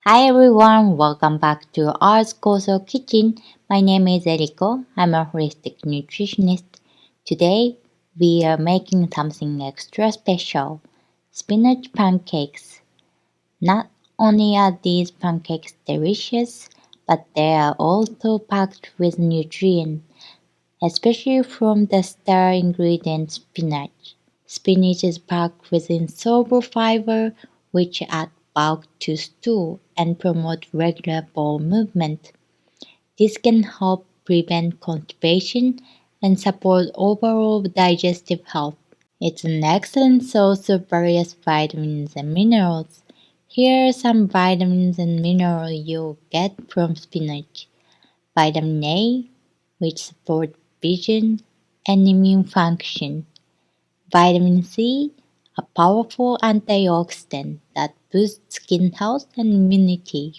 Hi everyone, welcome back to our Koso Kitchen. My name is Eriko. I'm a holistic nutritionist. Today we are making something extra special, spinach pancakes. Not only are these pancakes delicious, but they are also packed with nutrients, especially from the star ingredient spinach. Spinach is packed with insoluble fiber, which add bulk to stool and promote regular bowel movement. This can help prevent constipation and support overall digestive health. It's an excellent source of various vitamins and minerals. Here are some vitamins and minerals you'll get from spinach. Vitamin A, which supports vision and immune function. Vitamin C, a powerful antioxidant that boosts skin health and immunity.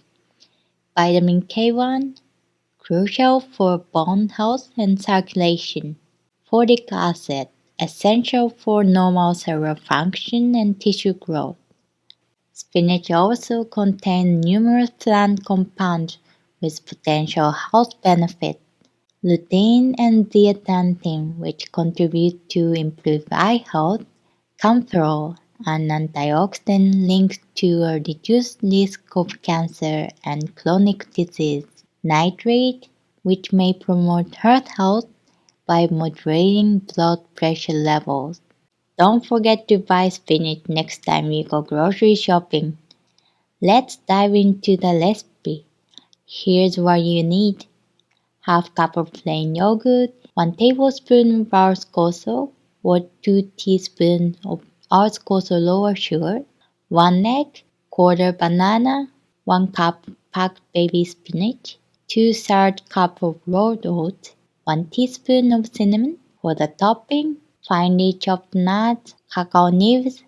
Vitamin K1, crucial for bone health and circulation. Folic acid, essential for normal cellular function and tissue growth. Spinach also contains numerous plant compounds with potential health benefits. Lutein and zeaxanthin, which contribute to improved eye health. Camphor, an antioxidant linked to a reduced risk of cancer and chronic disease. Nitrate, which may promote heart health by moderating blood pressure levels. Don't forget to buy spinach next time you go grocery shopping. Let's dive into the recipe. Here's what you need. Half cup of plain yogurt, 1 tablespoon of our Koso or 2 teaspoons of our Koso lower sugar, 1 egg, quarter banana, 1 cup packed baby spinach, 2/3 cup of rolled oats, 1 teaspoon of cinnamon. For the topping, finely chopped nuts, cacao nibs,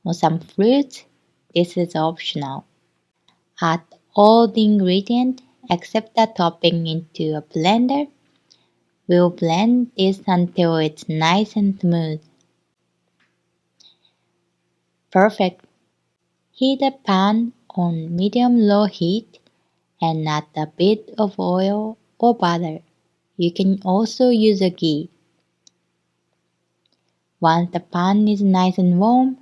or some fruits. This is optional. Add all the ingredients except the topping into a blender. We'll blend this until it's nice and smooth. Perfect. Heat a pan on medium-low heat and add a bit of oil or butter. You can also use a ghee. Once the pan is nice and warm,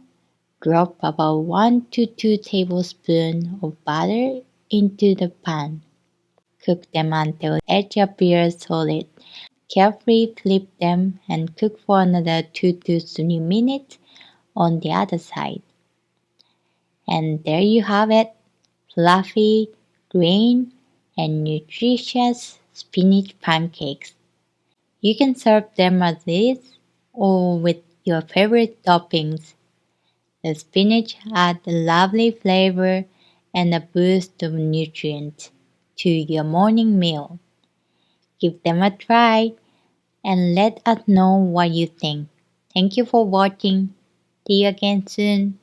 drop about 1 to 2 tablespoons of butter into the pan. Cook them until the edge appears solid. Carefully flip them and cook for another 2 to 3 minutes on the other side. And there you have it, fluffy, green, and nutritious spinach pancakes. You can serve them as is or with your favorite toppings. The spinach adds a lovely flavor and a boost of nutrients to your morning meal. Give them a try and let us know what you think. Thank you for watching. See you again soon.